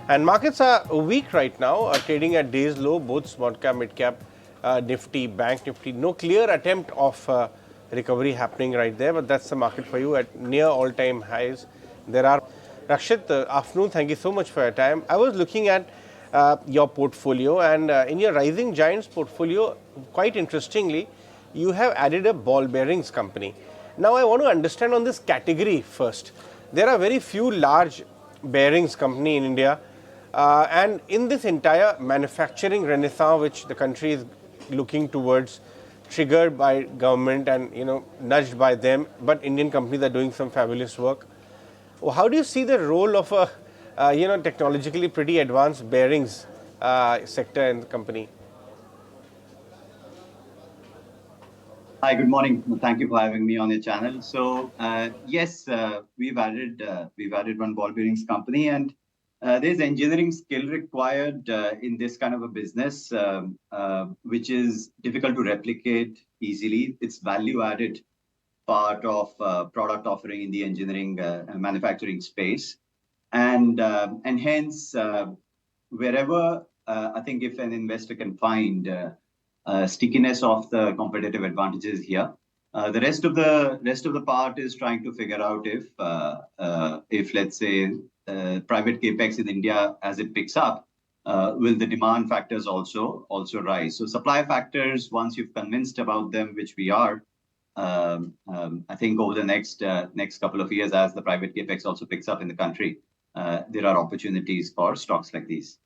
And markets are weak right now, trading at days low, both small cap, mid cap, Nifty, Bank Nifty. No clear attempt of recovery happening right there, but that's the market for you at near all-time highs. There are Rakshit, afternoon. Thank you so much for your time. I was looking at your portfolio, and in your Rising Giants portfolio, quite interestingly, you have added a ball bearings company. Now, I want to understand on this category first. There are very few large bearings company in India, and in this entire manufacturing renaissance which the country is looking towards, triggered by government and nudged by them, but Indian companies are doing some fabulous work. How do you see the role of a technologically pretty advanced bearings sector in the company? Hi, good morning. Thank you for having me on your channel. So yes, we've added one ball bearings company, and there's engineering skill required in this kind of a business, which is difficult to replicate easily. It's value added part of product offering in the engineering and manufacturing space, and hence wherever I think if an investor can find stickiness of the competitive advantages here. The rest of the part is trying to figure out if let's say private capex in India as it picks up, will the demand factors also rise? So supply factors, once you've convinced about them, which we are, I think over the next couple of years, as the private capex also picks up in the country, there are opportunities for stocks like these.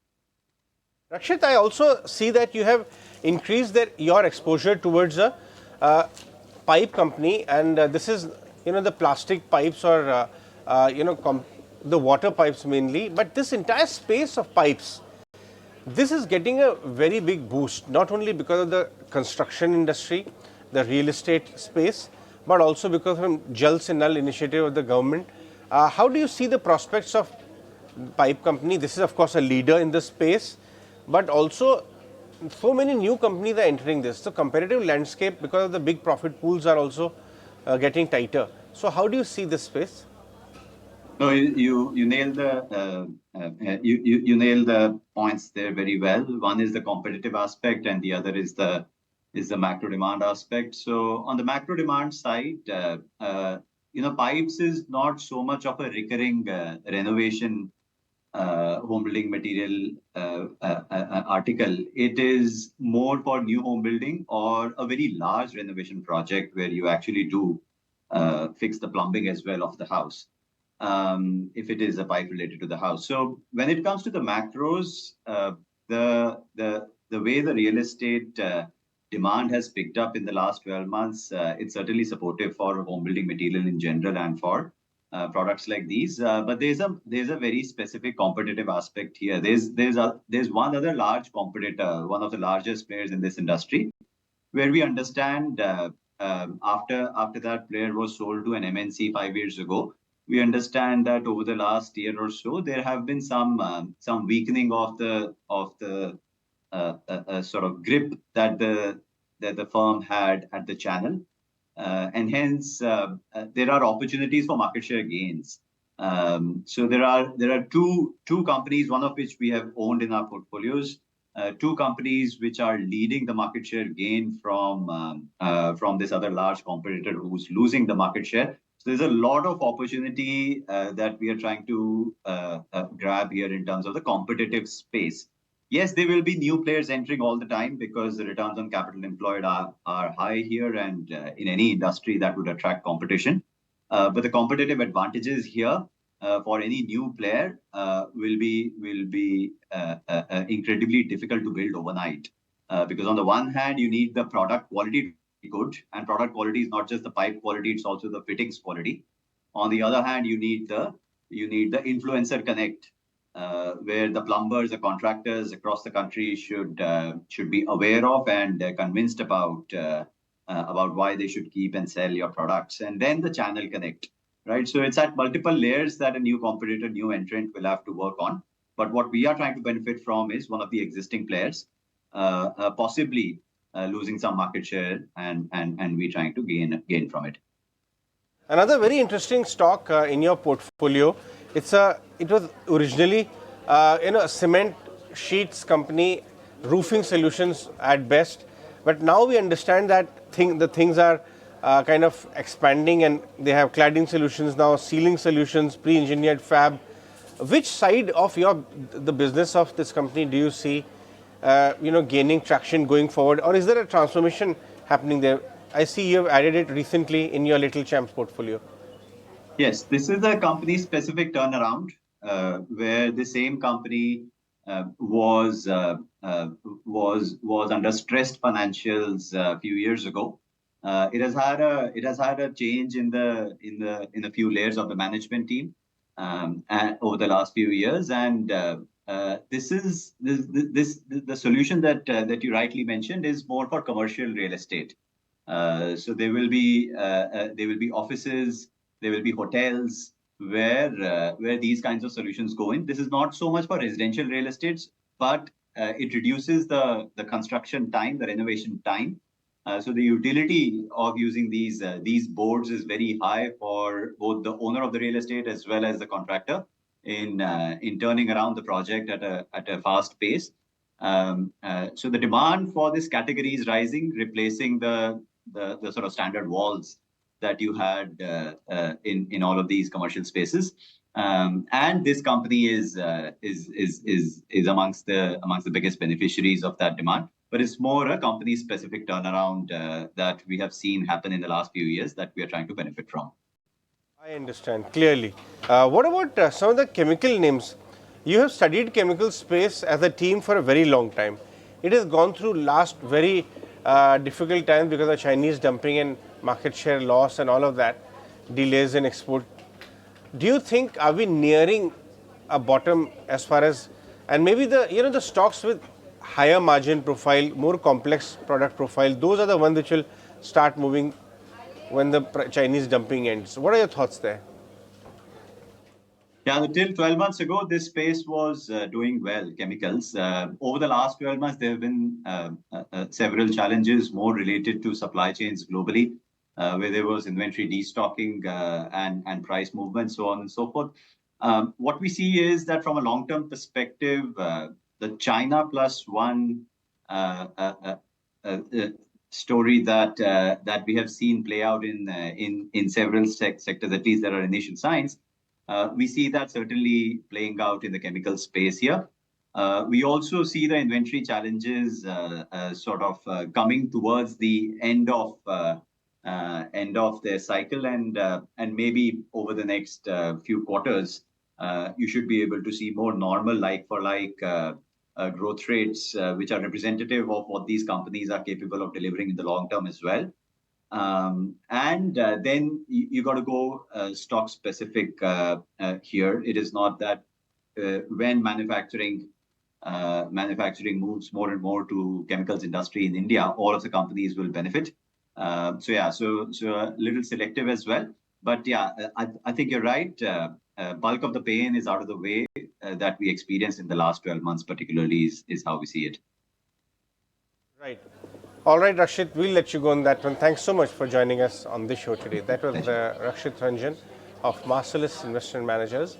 Rakshit, I also see that you have increased your exposure towards a pipe company, and this is the plastic pipes or the water pipes mainly. But this entire space of pipes, this is getting a very big boost, not only because of the construction industry, the real estate space, but also because of Jal Se Nal initiative of the government. How do you see the prospects of pipe company? This is of course a leader in the space, but also so many new companies are entering this. The competitive landscape, because of the big profit pools, are also getting tighter. So how do you see this space? No, you nailed you nailed the points there very well. One is the competitive aspect, and the other is the macro demand aspect. So on the macro demand side, pipes is not so much of a recurring renovation home building material article. It is more for new home building or a very large renovation project where you actually do fix the plumbing as well of the house, if it is a pipe related to the house. So when it comes to the macros, the way the real estate demand has picked up in the last 12 months, it's certainly supportive for home building material in general and for products like these, but there's a very specific competitive aspect here. There's one other large competitor, one of the largest players in this industry, where we understand after that player was sold to an MNC 5 years ago, we understand that over the last year or so there have been some weakening of the sort of grip that the firm had at the channel. And hence, there are opportunities for market share gains. So there are two companies, one of which we have owned in our portfolios, two companies which are leading the market share gain from this other large competitor who's losing the market share. So there's a lot of opportunity that we are trying to grab here in terms of the competitive space. Yes, there will be new players entering all the time because the returns on capital employed are high here, and in any industry that would attract competition. But the competitive advantages here for any new player will be incredibly difficult to build overnight. Because on the one hand, you need the product quality to be good, and product quality is not just the pipe quality; it's also the fittings quality. On the other hand, you need the influencer connect. Where the plumbers, the contractors across the country should be aware of and convinced about why they should keep and sell your products, and then the channel connect, right? So it's at multiple layers that a new competitor, new entrant will have to work on. But what we are trying to benefit from is one of the existing players, possibly losing some market share, and we trying to gain from it. Another very interesting stock in your portfolio. It was originally a cement sheets company, roofing solutions at best. But now we understand that the things are kind of expanding, and they have cladding solutions now, ceiling solutions, pre-engineered fab. Which side of the business of this company do you see, gaining traction going forward, or is there a transformation happening there? I see you have added it recently in your Little Champs portfolio. Yes, this is a company-specific turnaround where the same company was under stressed financials a few years ago. It has had a change in a few layers of the management team over the last few years, and this is the solution that you rightly mentioned is more for commercial real estate. So there will be offices, there will be hotels where these kinds of solutions go in. This is not so much for residential real estates, but it reduces the construction time, the renovation time. So the utility of using these boards is very high for both the owner of the real estate as well as the contractor in turning around the project at a fast pace. So the demand for this category is rising, replacing the sort of standard walls that you had in all of these commercial spaces. And this company is amongst the biggest beneficiaries of that demand. But it's more a company-specific turnaround that we have seen happen in the last few years that we are trying to benefit from. I understand clearly. What about some of the chemical names? You have studied chemical space as a team for a very long time. It has gone through last very difficult times because of Chinese dumping and market share loss and all of that, delays in export. Do you think, are we nearing a bottom as far as, and maybe the stocks with higher margin profile, more complex product profile, those are the ones which will start moving when the Chinese dumping ends. What are your thoughts there? Yeah, until 12 months ago, this space was doing well, chemicals. Over the last 12 months, there have been several challenges more related to supply chains globally, where there was inventory destocking and price movement, so on and so forth. What we see is that from a long-term perspective, the China plus one story that we have seen play out in several sectors, at least there are initial signs. We see that certainly playing out in the chemical space here. We also see the inventory challenges sort of coming towards the end of their cycle, and maybe over the next few quarters, you should be able to see more normal like-for-like growth rates, which are representative of what these companies are capable of delivering in the long term as well. And then you got to go stock specific here. It is not that when manufacturing moves more and more to chemicals industry in India, all of the companies will benefit. So a little selective as well. But yeah, I think you're right. Bulk of the pain is out of the way that we experienced in the last 12 months, particularly is how we see it. Right. All right, Rakshit, we'll let you go on that one. Thanks so much for joining us on this show today. That was Rakshit Ranjan of Marcellus Investment Managers.